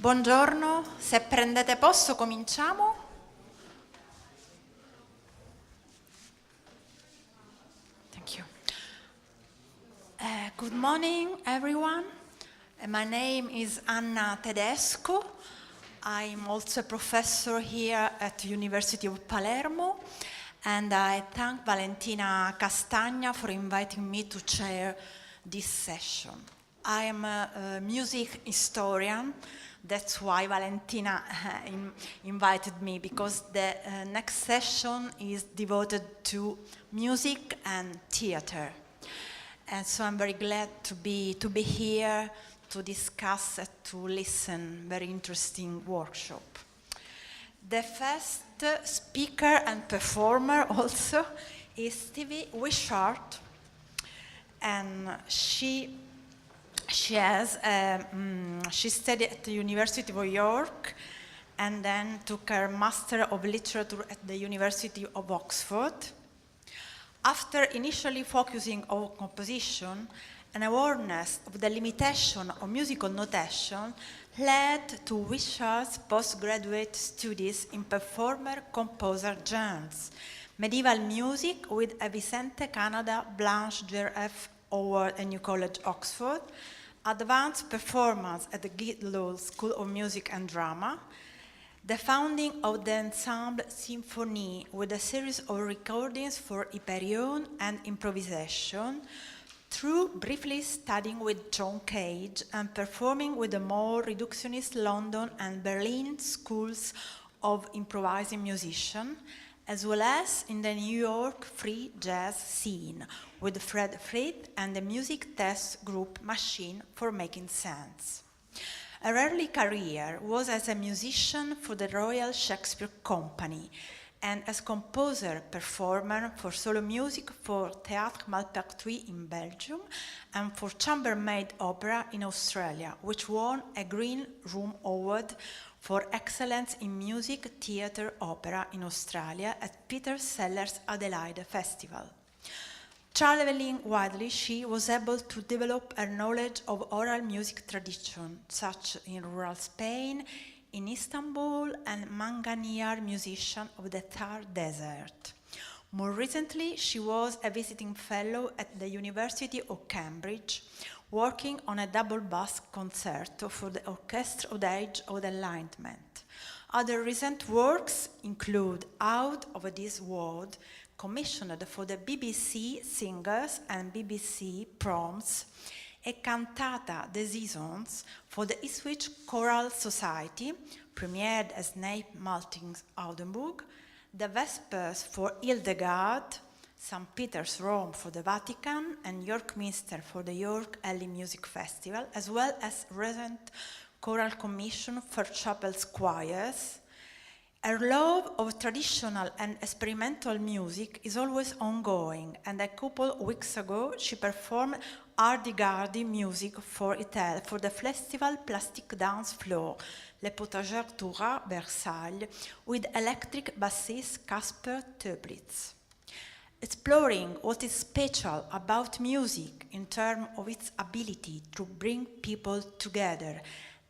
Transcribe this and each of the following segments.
Buongiorno, se prendete posto cominciamo. Thank you. Good morning everyone. My name is Anna Tedesco. I'm also a professor here at the University of Palermo, and I thank Valentina Castagna for inviting me to chair this session. I am a music historian. That's why Valentina invited me, because the next session is devoted to music and theater. And so I'm very glad to be here to discuss, to listen, very interesting workshop. The first speaker and performer also is Stevie Wishart, and she studied at the University of York and then took her Master of Literature at the University of Oxford. After initially focusing on composition, an awareness of the limitation of musical notation led to Wishart's postgraduate studies in performer-composer genres, medieval music with a Vicente Canada Blanche J.F. Howard at New College, Oxford, advanced performance at the Guildhall School of Music and Drama, the founding of the Ensemble Symphonie with a series of recordings for Hyperion and improvisation, through briefly studying with John Cage and performing with the more reductionist London and Berlin schools of improvising musician, as well as in the New York free jazz scene with Fred Frith and the music test group Machine for Making Sense. Her early career was as a musician for the Royal Shakespeare Company and as composer-performer for solo music for Théâtre Malpertuis in Belgium and for chambermaid opera in Australia, which won a Green Room Award for excellence in music theatre opera in Australia at Peter Sellers Adelaide Festival. Traveling widely, she was able to develop her knowledge of oral music tradition, such in rural Spain, in Istanbul, and Manganiar musician of the Thar Desert. More recently, she was a visiting fellow at the University of Cambridge, working on a double bass concerto for the Orchestra of the Age of the Enlightenment. Other recent works include Out of This World, commissioned for the BBC Singers and BBC Proms, a cantata des Seasons for the Ipswich Choral Society, premiered as Snape Malting's Audenburg, the Vespers for Hildegard, St. Peter's Rome for the Vatican, and York Minster for the York Early Music Festival, as well as recent choral commission for chapel choirs. Her love of traditional and experimental music is always ongoing, and a couple of weeks ago she performed Hardy-Gardy music for the festival Plastic Dance Floor, Le Potager Toura, Versailles, with electric bassist Casper Töplitz. Exploring what is special about music in terms of its ability to bring people together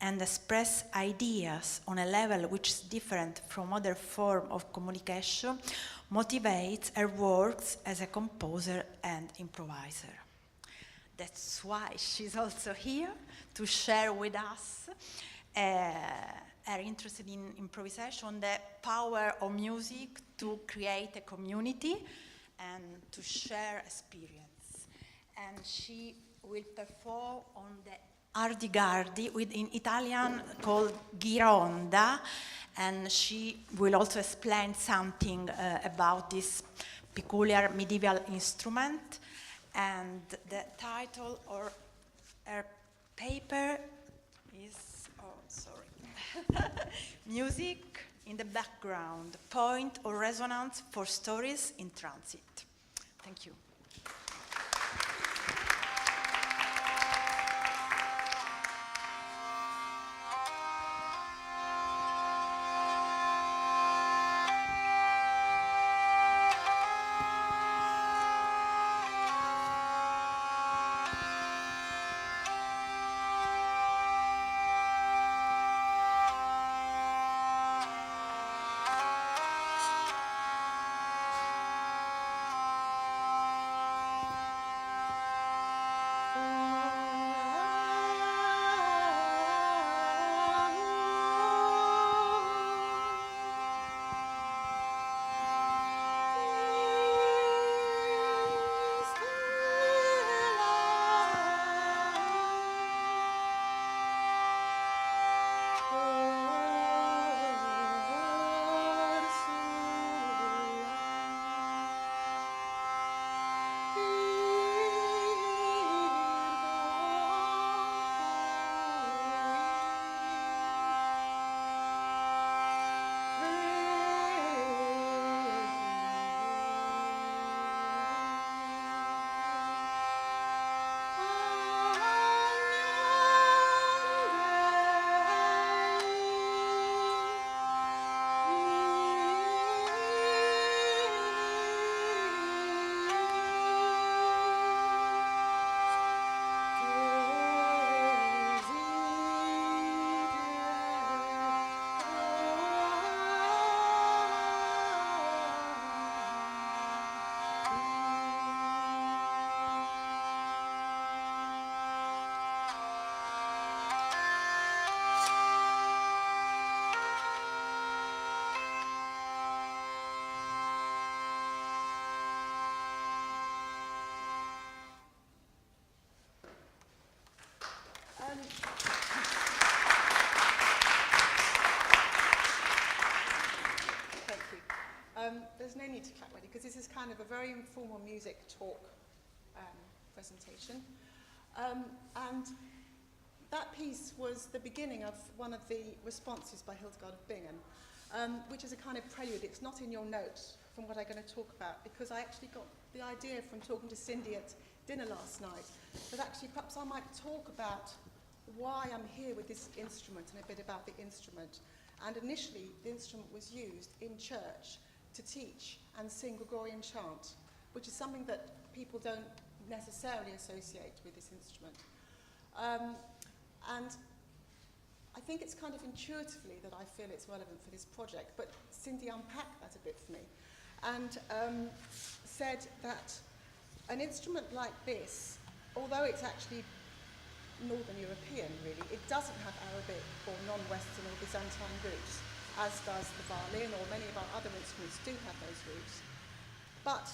and express ideas on a level which is different from other forms of communication, motivates her works as a composer and improviser. That's why she's also here to share with us her interest in improvisation, the power of music to create a community and to share experience. And she will perform on the Hardy-Gardy, in Italian called Ghironda, and she will also explain something about this peculiar medieval instrument. And the title of her paper is, Music in the Background, Point of Resonance for Stories in Transit. Thank you. need to get ready because this is kind of a very informal music talk presentation. And that piece was the beginning of one of the responses by Hildegard of Bingen, which is a kind of prelude. It's not in your notes from what I'm going to talk about, because I actually got the idea from talking to Cindy at dinner last night, that actually perhaps I might talk about why I'm here with this instrument and a bit about the instrument. And initially, the instrument was used in church to teach and sing Gregorian chant, which is something that people don't necessarily associate with this instrument. And I think it's kind of intuitively that I feel it's relevant for this project, but Cindy unpacked that a bit for me and said that an instrument like this, although it's actually Northern European really, it doesn't have Arabic or non-Western or Byzantine roots, as does the violin, or many of our other instruments do have those roots. But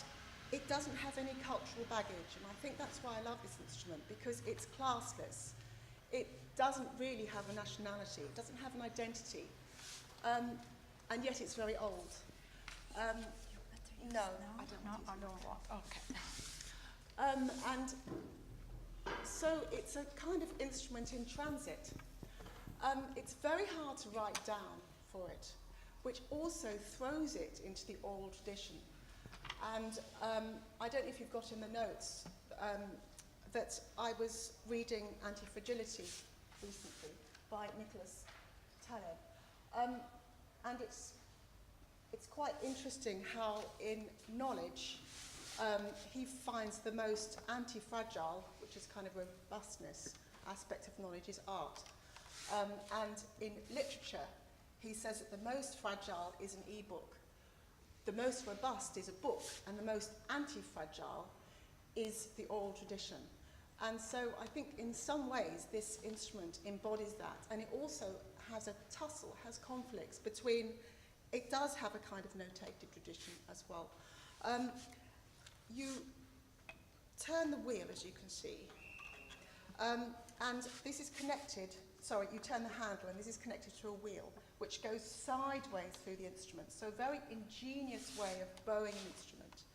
it doesn't have any cultural baggage, and I think that's why I love this instrument, because it's classless. It doesn't really have a nationality, it doesn't have an identity, and yet it's very old. No, I don't want. Okay. And so it's a kind of instrument in transit. It's very hard to write down for it, which also throws it into the oral tradition. And I don't know if you've got in the notes that I was reading Anti-Fragility recently by Nicholas Taleb. And it's quite interesting how in knowledge he finds the most anti-fragile, which is kind of robustness aspect of knowledge, is art. And in literature, he says that the most fragile is an e-book, the most robust is a book, and the most anti-fragile is the oral tradition. And so I think in some ways this instrument embodies that, and it also has a tussle, has conflicts between, it does have a kind of notated tradition as well. You turn the wheel, as you can see, and this is connected, sorry, you turn the handle and this is connected to a wheel which goes sideways through the instrument. So a very ingenious way of bowing an instrument.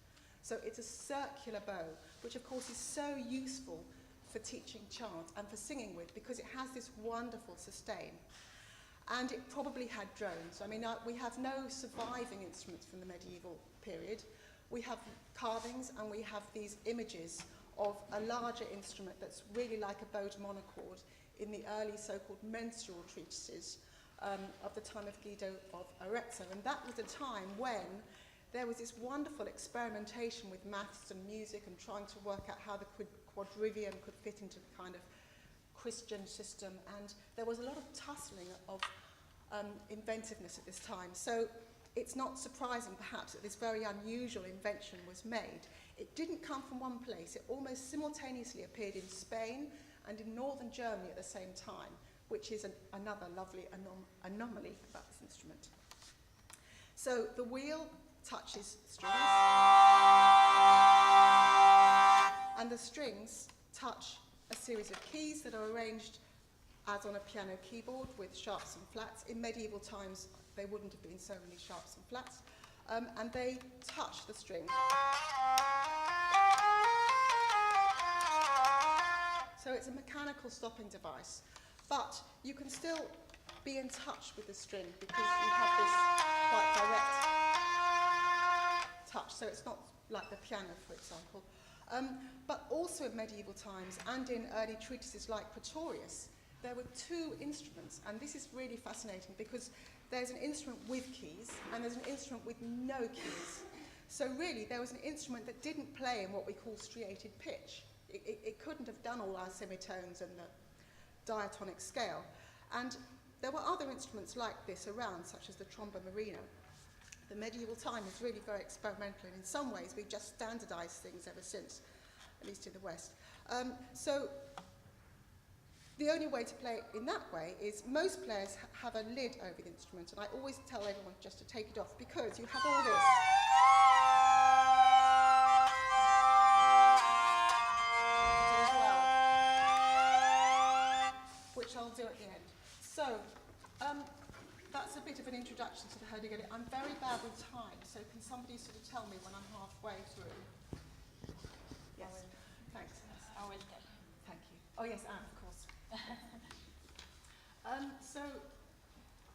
So it's a circular bow, which of course is so useful for teaching chant and for singing with, because it has this wonderful sustain. And it probably had drones. I mean, we have no surviving instruments from the medieval period. We have carvings and we have these images of a larger instrument that's really like a bowed monochord in the early so-called menstrual treatises of the time of Guido of Arezzo. And that was a time when there was this wonderful experimentation with maths and music and trying to work out how the quadrivium could fit into the kind of Christian system. And there was a lot of tussling of inventiveness at this time. So it's not surprising, perhaps, that this very unusual invention was made. It didn't come from one place. It almost simultaneously appeared in Spain and in northern Germany at the same time, which is another lovely anomaly about this instrument. So the wheel touches strings, and the strings touch a series of keys that are arranged as on a piano keyboard with sharps and flats. In medieval times, they wouldn't have been so many sharps and flats, and they touch the string. So it's a mechanical stopping device, but you can still be in touch with the string because you have this quite direct touch, so it's not like the piano, for example. But also in medieval times and in early treatises like Pretorius, there were two instruments, and this is really fascinating because there's an instrument with keys and there's an instrument with no keys. So really there was an instrument that didn't play in what we call striated pitch. It couldn't have done all our semitones and the diatonic scale. And there were other instruments like this around, such as the tromba marino. The medieval time is really very experimental, and in some ways we've just standardized things ever since, at least in the West. So the only way to play it in that way is most players have a lid over the instrument, and I always tell everyone just to take it off because you have all this. Which I'll do at the end. So, that's a bit of an introduction to the hurdy-gurdy. I'm very bad with time, so can somebody sort of tell me when I'm halfway through? Yes, thanks. I will tell. Thank you. Oh yes, Anne, of course. So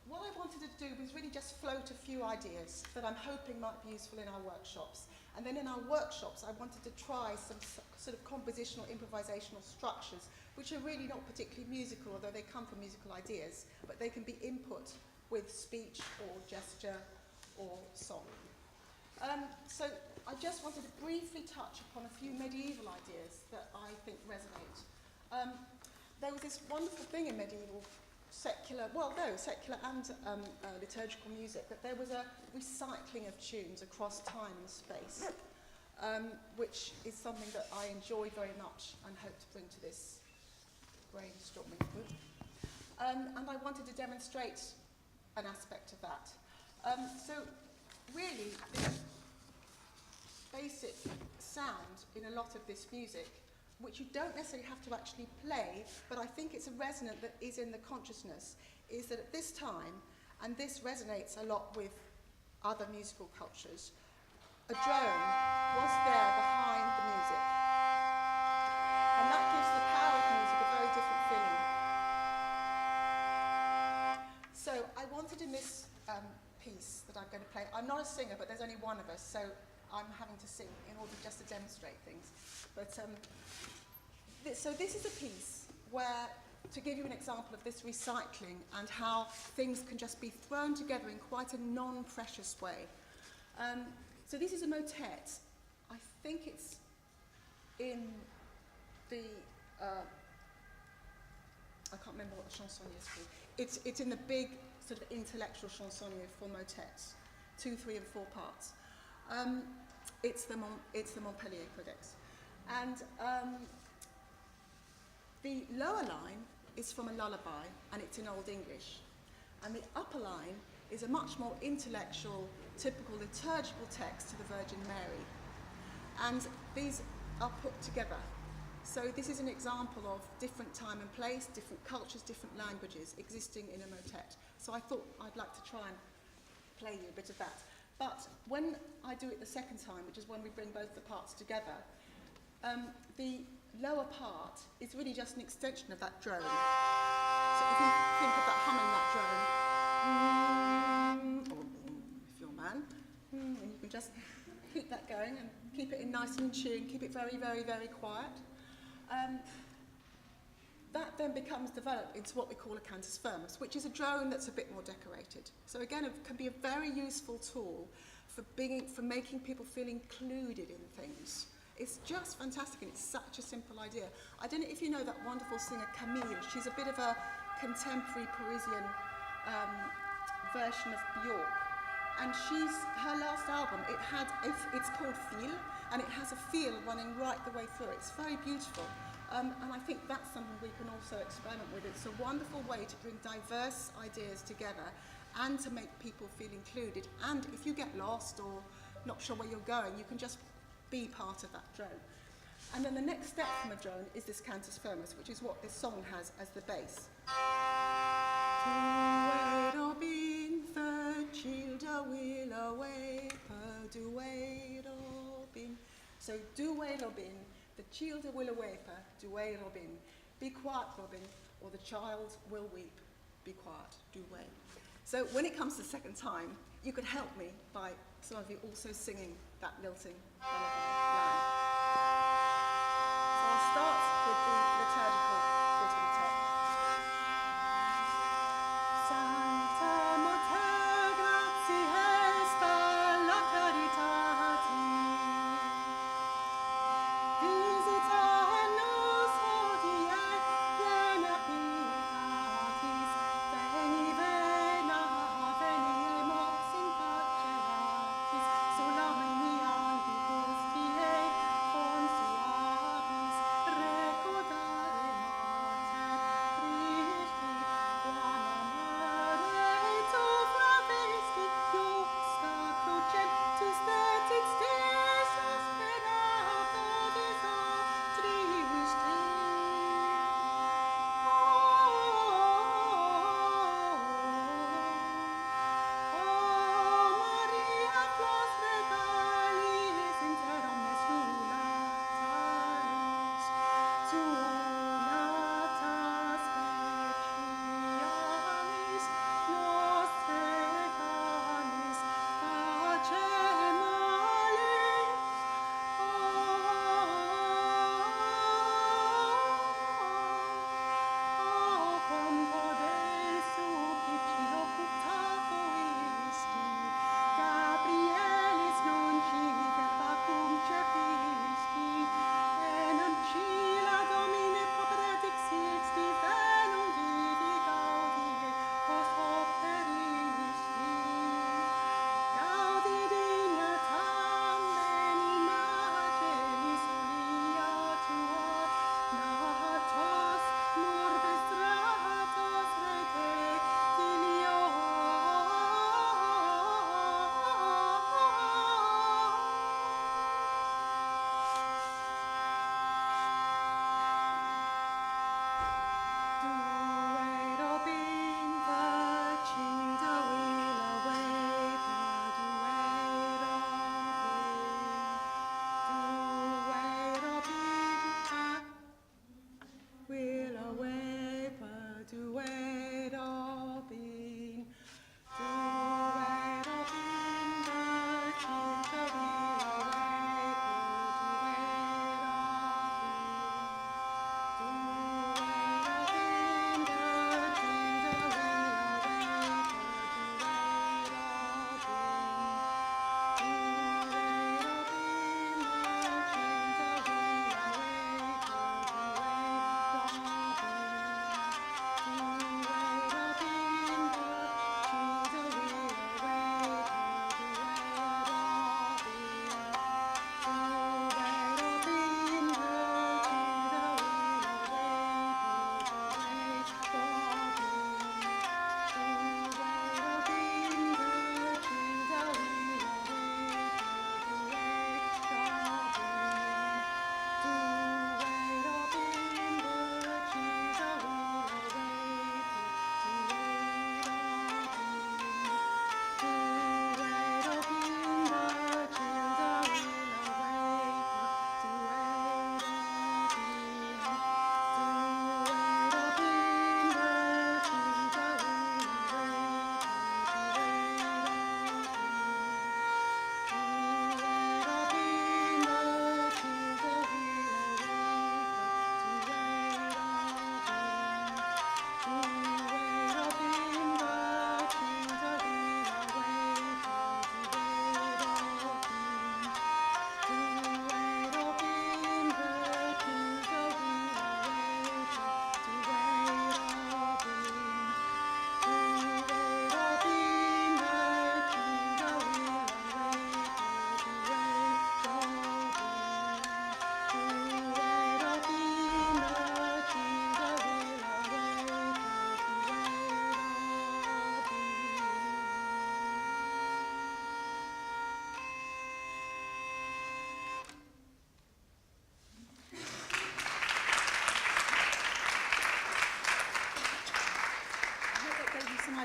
what I wanted to do was really just float a few ideas that I'm hoping might be useful in our workshops. And then in our workshops, I wanted to try some sort of compositional, improvisational structures, which are really not particularly musical, although they come from musical ideas, but they can be input with speech or gesture or song. So I just wanted to briefly touch upon a few medieval ideas that I think resonate. There was this wonderful thing in medieval secular and liturgical music, that there was a recycling of tunes across time and space, which is something that I enjoy very much and hope to bring to this brainstorming group. And I wanted to demonstrate an aspect of that. So really, the basic sound in a lot of this music, which you don't necessarily have to actually play, but I think it's a resonant that is in the consciousness, is that at this time, and this resonates a lot with other musical cultures, a drone was there behind the music. And that gives the power of music a very different feeling. So I wanted in this piece that I'm going to play, I'm not a singer, but there's only one of us, so I'm having to sing in order just to demonstrate things. But so this is a piece where, to give you an example of this recycling and how things can just be thrown together in quite a non-precious way. So this is a motet. I think it's in the, I can't remember what the chansonnier is called. It's in the big sort of intellectual chansonnier for motets, 2, 3 and 4 parts. It's the Montpellier Codex. And the lower line is from a lullaby, and it's in Old English. And the upper line is a much more intellectual, typical liturgical text to the Virgin Mary. And these are put together. So this is an example of different time and place, different cultures, different languages existing in a motet. So I thought I'd like to try and play you a bit of that. But when I do it the second time, which is when we bring both the parts together, the lower part is really just an extension of that drone. So if you think of that humming that drone, or if you're a man, and you can just keep that going and keep it in nice and in tune, keep it very, very, very quiet. That then becomes developed into what we call a cantus firmus, which is a drone that's a bit more decorated. So again, it can be a very useful tool for making people feel included in things. It's just fantastic, and it's such a simple idea. I don't know if you know that wonderful singer Camille. She's a bit of a contemporary Parisian version of Bjork. And her last album, it's called Feel, and it has a feel running right the way through. It's very beautiful. And I think that's something we can also experiment with. It's a wonderful way to bring diverse ideas together and to make people feel included. And if you get lost or not sure where you're going, you can just be part of that drone. And then the next step from a drone is this cantus firmus, which is what this song has as the bass. The childer will away, do Robin. So do Robin, the childer will away, do Robin. Be quiet, Robin, or the child will weep. Be quiet, do way. So when it comes to the second time, you could help me by some of you also singing that lilting lullaby line. So I'll start with the liturgical bit at the top. Santa Mater gratiae la caritati, visita nos hodie plena pitatis, veni vena veniemus in pace latis, sola mania albibus die consuabis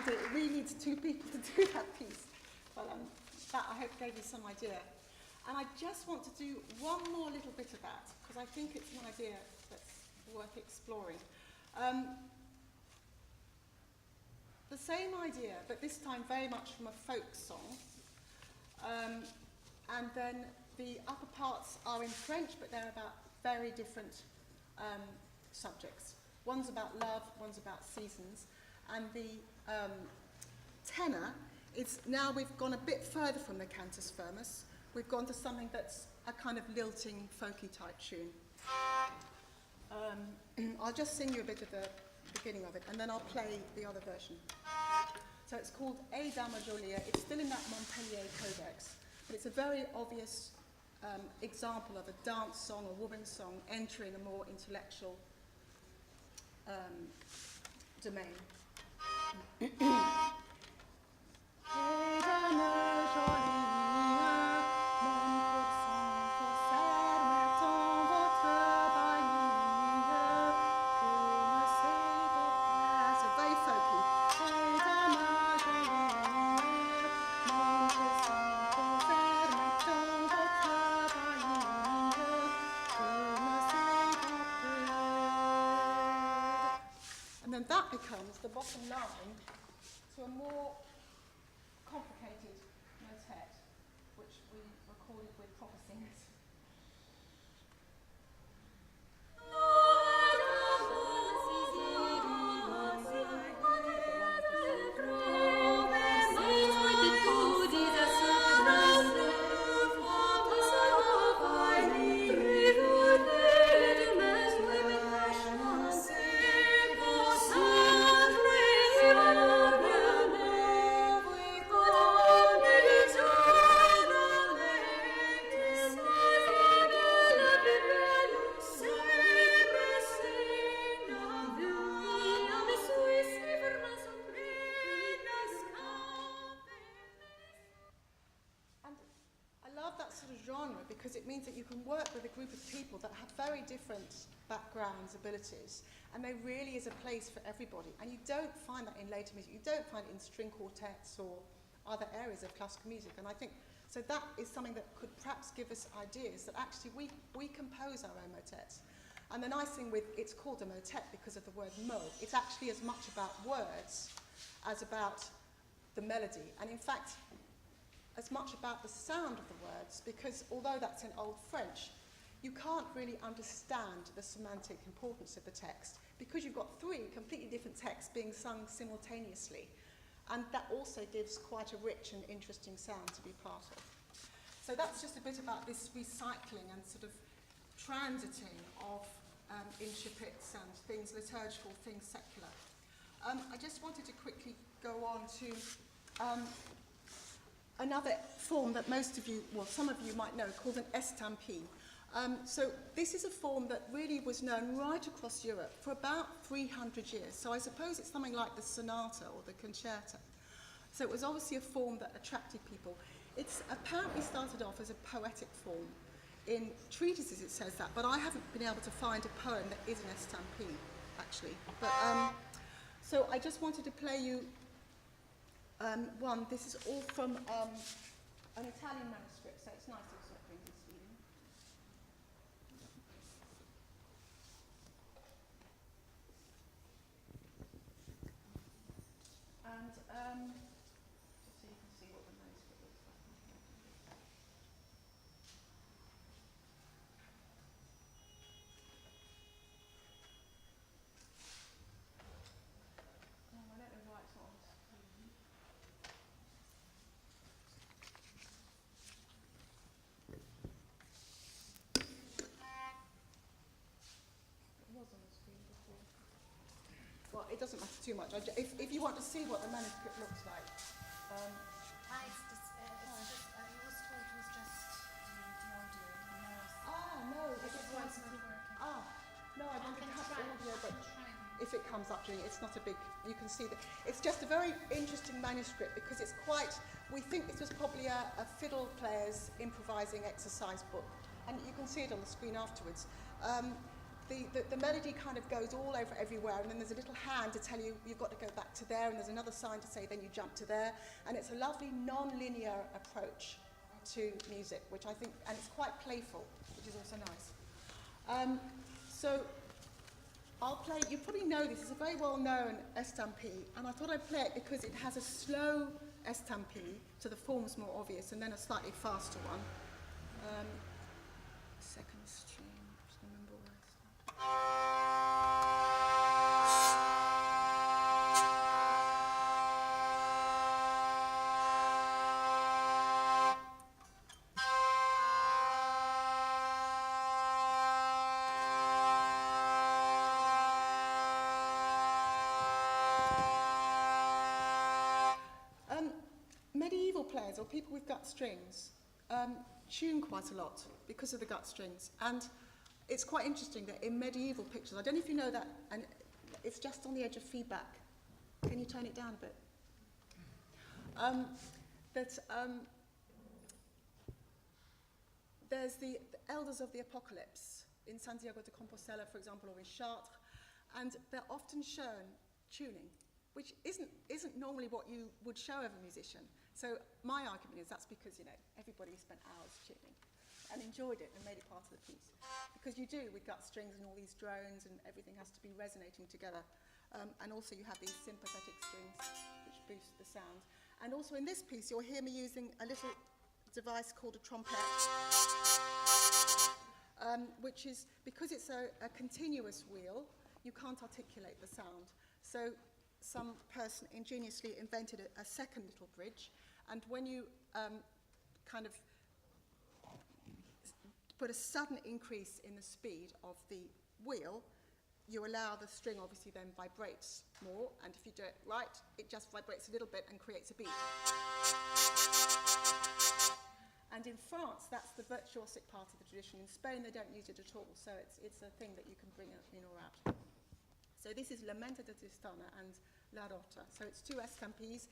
idea. It really needs two people to do that piece. But that, I hope, gave you some idea. And I just want to do one more little bit of that, because I think it's an idea that's worth exploring. The same idea, but this time very much from a folk song. And then the upper parts are in French, but they're about very different subjects. One's about love, one's about seasons. And the tenor is, now we've gone a bit further from the cantus firmus. We've gone to something that's a kind of lilting, folky type tune. I'll just sing you a bit of the beginning of it, and then I'll play the other version. So it's called A Dama Jolie. It's still in that Montpellier codex, but it's a very obvious example of a dance song, a woman's song, entering a more intellectual domain. And then that becomes the bottom line to a more complicated motet, which we recorded with proper singers. Because it means that you can work with a group of people that have very different backgrounds, abilities, and there really is a place for everybody. And you don't find that in later music. You don't find it in string quartets or other areas of classical music. And I think, so that is something that could perhaps give us ideas that actually we compose our own motets. And the nice thing with, it's called a motet because of the word mot. It's actually as much about words as about the melody. And in fact, as much about the sound of the words, because although that's in Old French, you can't really understand the semantic importance of the text because you've got three completely different texts being sung simultaneously. And that also gives quite a rich and interesting sound to be part of. So that's just a bit about this recycling and sort of transiting of intricate and things liturgical, things secular. I just wanted to quickly go on to another form that most of you, well, some of you might know, called an estampille. So this is a form that really was known right across Europe for about 300 years. So I suppose it's something like the sonata or the concerta. So it was obviously a form that attracted people. It's apparently started off as a poetic form. In treatises it says that, but I haven't been able to find a poem that is an estampille, actually. But, so I just wanted to play you one. This is all from an Italian manuscript, so it's nice to sort of bring this feeling. And just so you can see what the manuscript looks like. Oh, I don't know why it's not on screen. Well, it doesn't matter too much. If you want to see what the manuscript looks like. Hi, it's just, I was told it was just the audio, No, I If just it wanted was to. not working. No, I I wanted can to have try. audio, but Try. if it comes up during it, it's not a big, you can see that. It's just a very interesting manuscript because it's quite, we think this was probably a fiddle player's improvising exercise book. And you can see it on the screen afterwards. the melody kind of goes all over everywhere, and then there's a little hand to tell you you've got to go back to there, and there's another sign to say then you jump to there, and it's a lovely non-linear approach to music, which I think, and it's quite playful, which is also nice. So I'll play, you probably know this, it's a very well-known estampille, and I thought I'd play it because it has a slow estampille, so the form's more obvious, and then a slightly faster one. Second string, just remember where I started. Medieval players, or people with gut strings, tune quite a lot because of the gut strings. And it's quite interesting that in medieval pictures, I don't know if you know that, and it's just on the edge of feedback. Can you turn it down a bit? There's the Elders of the Apocalypse in Santiago de Compostela, for example, or in Chartres, and they're often shown tuning, which isn't normally what you would show of a musician. So my argument is that's because, you know, everybody spent hours tuning and enjoyed it and made it part of the piece. Because you do with gut strings and all these drones, and everything has to be resonating together. And also you have these sympathetic strings which boost the sound. And also in this piece you'll hear me using a little device called a trompette, which is, because it's a continuous wheel, you can't articulate the sound. So some person ingeniously invented a second little bridge, and when you kind of put a sudden increase in the speed of the wheel, you allow the string obviously then vibrates more, and if you do it right, it just vibrates a little bit and creates a beat. And in France, that's the virtuosic part of the tradition. In Spain, they don't use it at all, so it's a thing that you can bring in or out. So this is Lamenta de Tristana and La Rota. So it's two estampilles.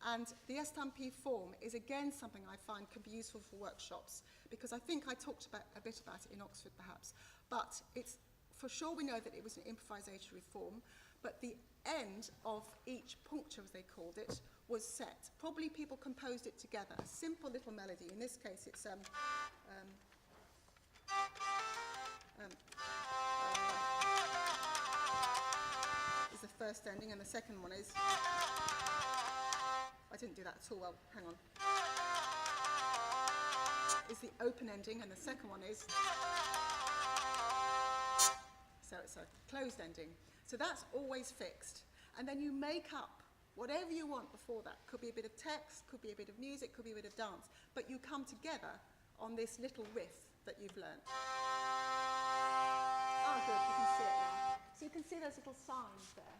And the estampille form is again something I find can be useful for workshops, because I think I talked a bit about it in Oxford perhaps, but it's, for sure we know that it was an improvisatory form, but the end of each puncture, as they called it, was set. Probably people composed it together, a simple little melody. In this case it's is the first ending, and the second one is, I didn't do that at all well, hang on, is the open ending, and the second one is, so it's a closed ending. So that's always fixed, and then you make up whatever you want before that. Could be a bit of text, could be a bit of music, could be a bit of dance, but you come together on this little riff that you've learnt. Oh good, you can see it now. So you can see those little signs there.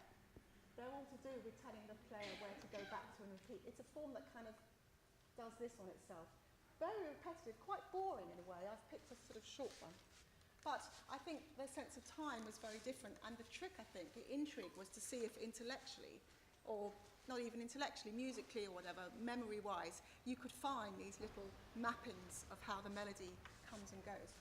They're all to do with telling the player where to go back to and repeat. It's a form that kind of does this on itself. Very repetitive, quite boring in a way. I've picked a sort of short one. But I think the sense of time was very different, and the trick, I think, the intrigue was to see if intellectually, or not even intellectually, musically or whatever, memory-wise, you could find these little mappings of how the melody comes and goes.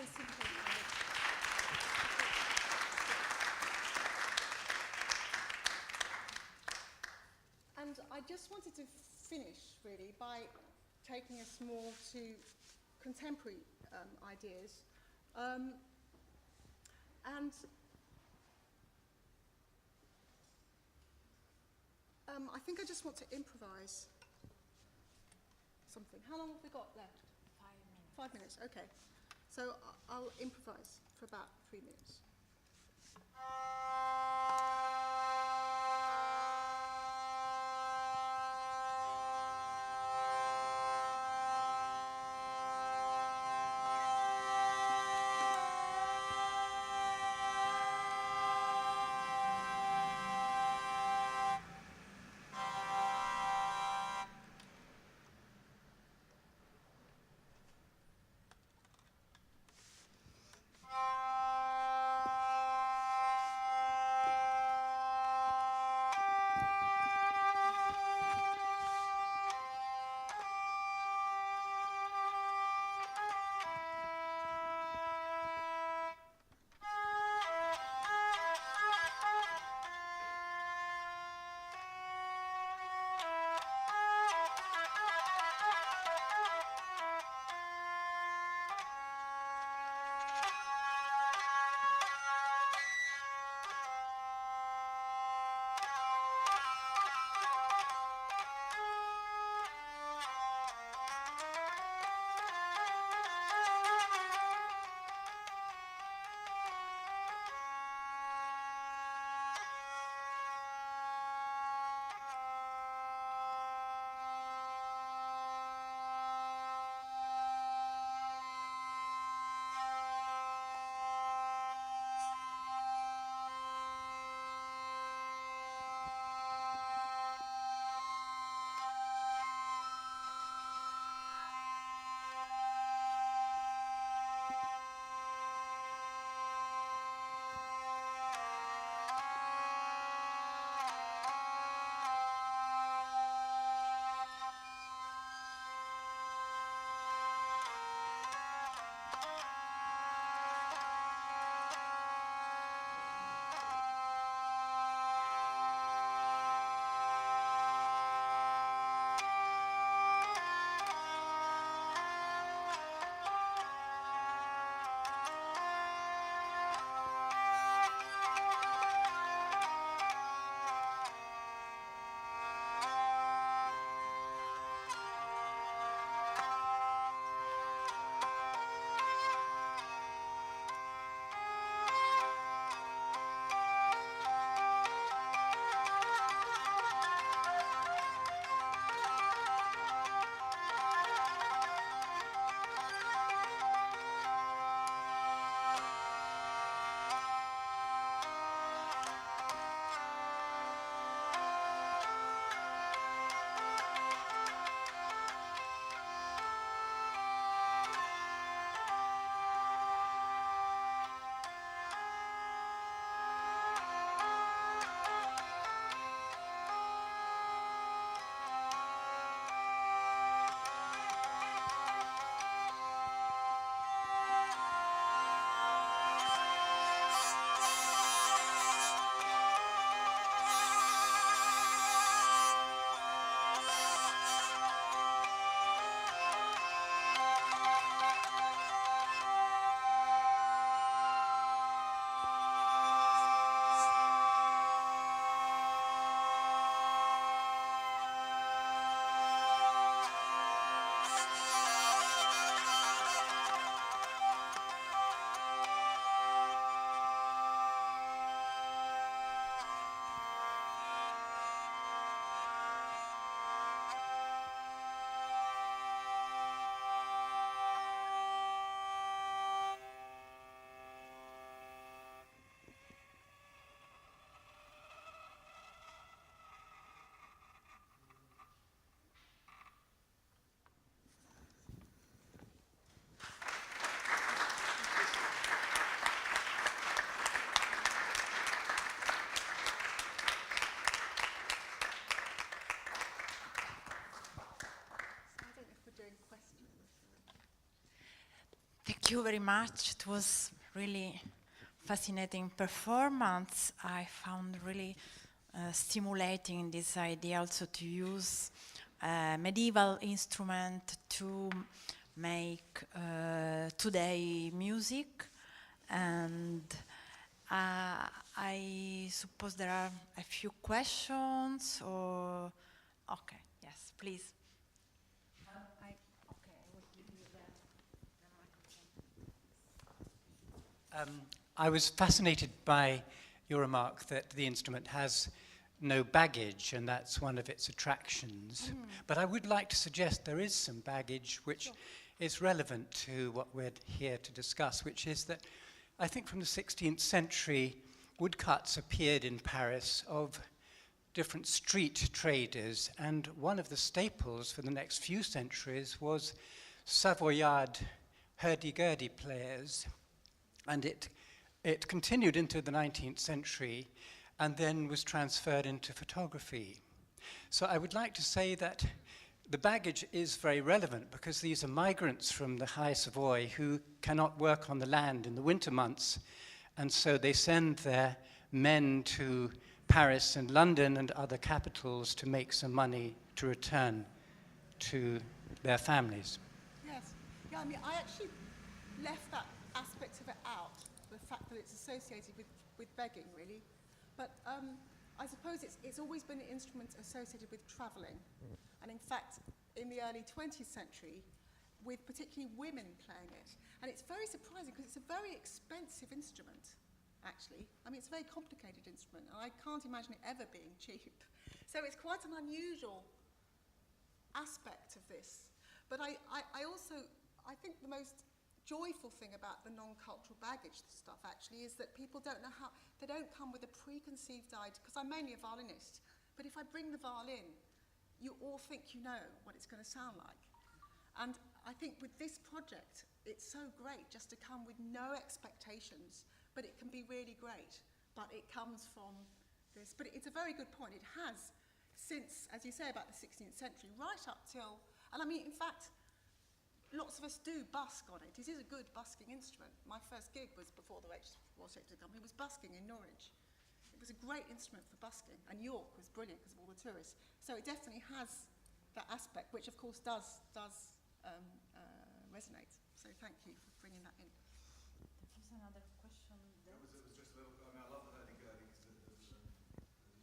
very simple. And I just wanted to finish, really, by taking us more to contemporary ideas. I think I just want to improvise something. How long have we got left? 5 minutes. 5 minutes, okay. So I'll improvise for about 3 minutes. Thank you very much. It was really fascinating performance. I found really stimulating this idea also to use medieval instrument to make today music, and I suppose there are a few questions, or okay, yes, please. I will give you the microphone. I was fascinated by your remark that the instrument has no baggage, and that's one of its attractions. But I would like to suggest there is some baggage which is relevant to what we're here to discuss, which is that I think from the 16th century, woodcuts appeared in Paris of different street traders, and one of the staples for the next few centuries was Savoyard hurdy-gurdy players, and it continued into the 19th century and then was transferred into photography. So I would like to say that the baggage is very relevant because these are migrants from the High Savoy who cannot work on the land in the winter months, and so they send their men to Paris and London and other capitals to make some money to return to their families. Yes. Yeah, I mean, I actually left that aspect of it out, the fact that it's associated with begging, really. But I suppose it's always been an instrument associated with travelling. And in fact, in the early 20th century, with particularly women playing it. And it's very surprising because it's a very expensive instrument, actually. I mean, it's a very complicated instrument, and I can't imagine it ever being cheap. So it's quite an unusual aspect of this. But I think the most joyful thing about the non-cultural baggage stuff actually is that people don't know how, they don't come with a preconceived idea, because I'm mainly a violinist, but if I bring the violin, you all think you know what it's going to sound like. And I think with this project, it's so great just to come with no expectations, but it can be really great. But it comes from this, but it's a very good point. It has, since, as you say, about the 16th century, right up till, and I mean, in fact, lots of us do busk on it. It is a good busking instrument. My first gig was before the Rochester Company, was busking in Norwich. It was a great instrument for busking, and York was brilliant because of all the tourists. So it definitely has that aspect, which of course does resonate. So thank you for bringing that in. There's another question. It was just a little. I mean, I love the hurdy-gurdy because, as you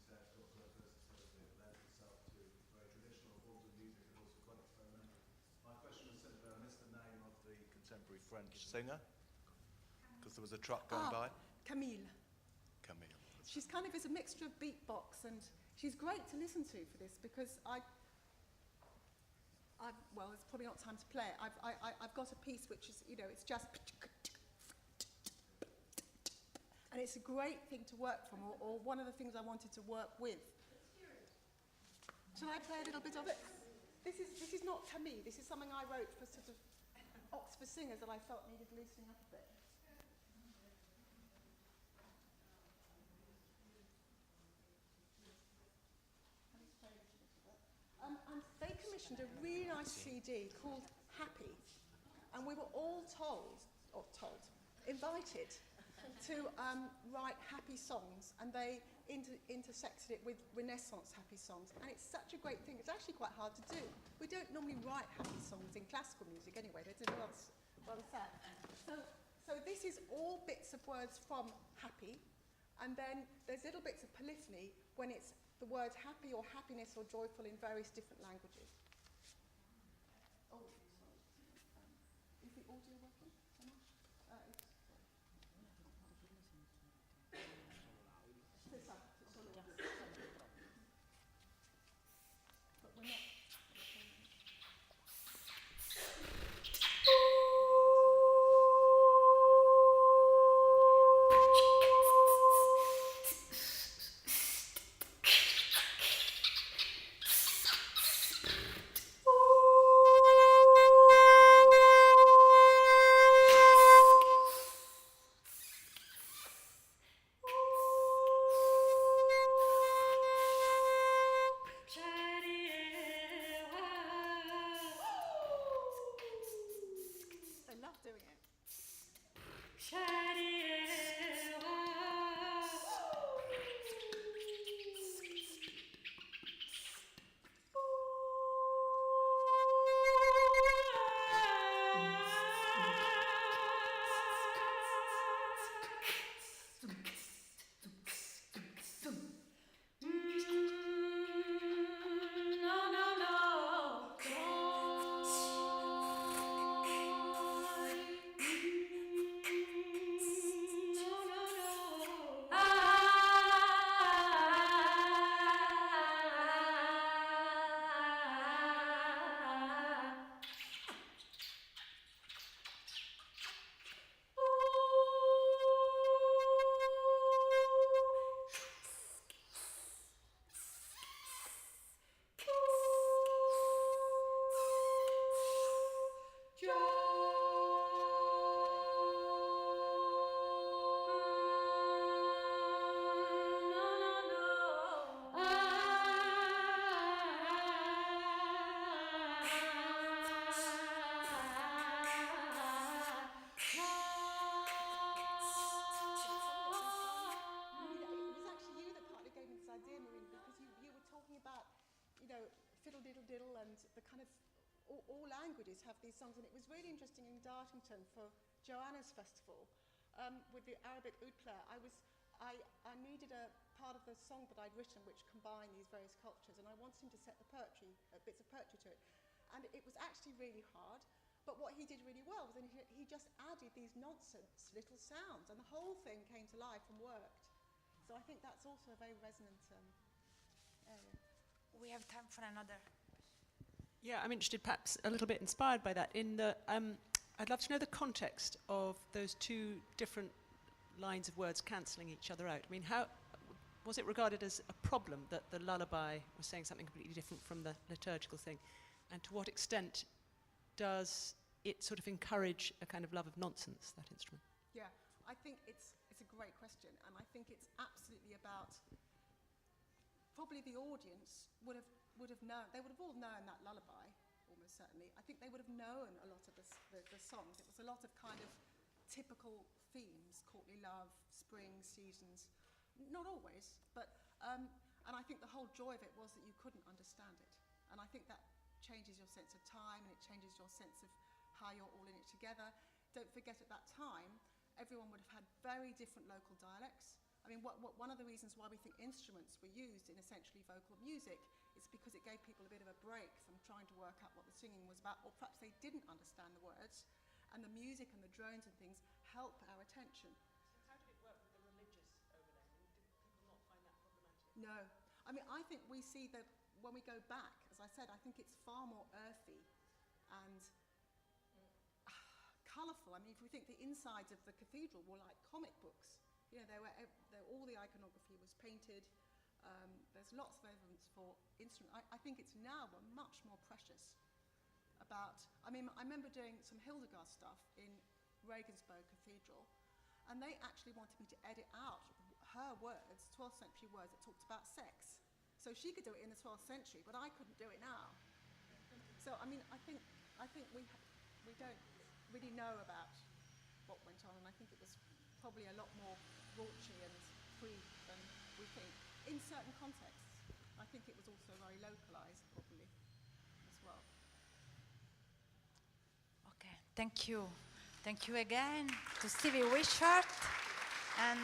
said, it lends itself to very traditional forms of music and also quite experimental. My question was simply, I missed the name of the contemporary French singer because there was a truck going by. Camille. Camille. She's kind of is a mixture of beatbox, and she's great to listen to for this because well, it's probably not time to play it. I've got a piece which is, you know, it's just, and it's a great thing to work from, or one of the things I wanted to work with. Shall I play a little bit of it? This is not Camille. This is something I wrote for sort of Oxford singers that I felt needed loosening up a bit. And they commissioned a really nice CD called Happy, and we were all invited to write happy songs, and they intersected it with Renaissance happy songs, and it's such a great thing. It's actually quite hard to do. We don't normally write happy songs in classical music anyway. They're rather sad. So this is all bits of words from Happy, and then there's little bits of polyphony when it's the word happy or happiness or joyful in various different languages. Oh, sorry. Is the audio working? But we're not. I love doing it. fiddle-diddle-diddle, and the kind of all languages have these songs. And it was really interesting in Dartington for Joanna's festival with the Arabic oud player. I needed a part of the song that I'd written which combined these various cultures, and I wanted him to set the poetry, bits of poetry to it. And it was actually really hard, but what he did really well was then he just added these nonsense little sounds, and the whole thing came to life and worked. So I think that's also a very resonant area. We have time for another. Yeah, I'm interested, perhaps a little bit inspired by that, in the, I'd love to know the context of those two different lines of words cancelling each other out. I mean, how was it regarded as a problem that the lullaby was saying something completely different from the liturgical thing? And to what extent does it sort of encourage a kind of love of nonsense, that instrument? Yeah, I think it's a great question, and I think it's absolutely about, probably the audience would have known, they would have all known that lullaby, almost certainly. I think they would have known a lot of the songs. It was a lot of kind of typical themes, courtly love, spring, seasons, not always, but, and I think the whole joy of it was that you couldn't understand it. And I think that changes your sense of time, and it changes your sense of how you're all in it together. Don't forget, at that time, everyone would have had very different local dialects. I mean, one of the reasons why we think instruments were used in essentially vocal music is because it gave people a bit of a break from trying to work out what the singing was about, or perhaps they didn't understand the words, and the music and the drones and things help our attention. So how did it work with the religious overlay? I mean, did people not find that problematic? No. I mean, I think we see that when we go back, as I said, I think it's far more earthy and colourful. I mean, if we think the insides of the cathedral were like comic books, you know, all the iconography was painted. There's lots of evidence for instruments. I think it's now much more precious about, I mean, I remember doing some Hildegard stuff in Regensburg Cathedral, and they actually wanted me to edit out her words, 12th century words that talked about sex. So she could do it in the 12th century, but I couldn't do it now. So, I mean, I think we don't really know about what went on, and I think it was probably a lot more raunchy and free than we think. In certain contexts, I think it was also very localised, probably, as well. Okay, thank you. Thank you again to Stevie Wishart and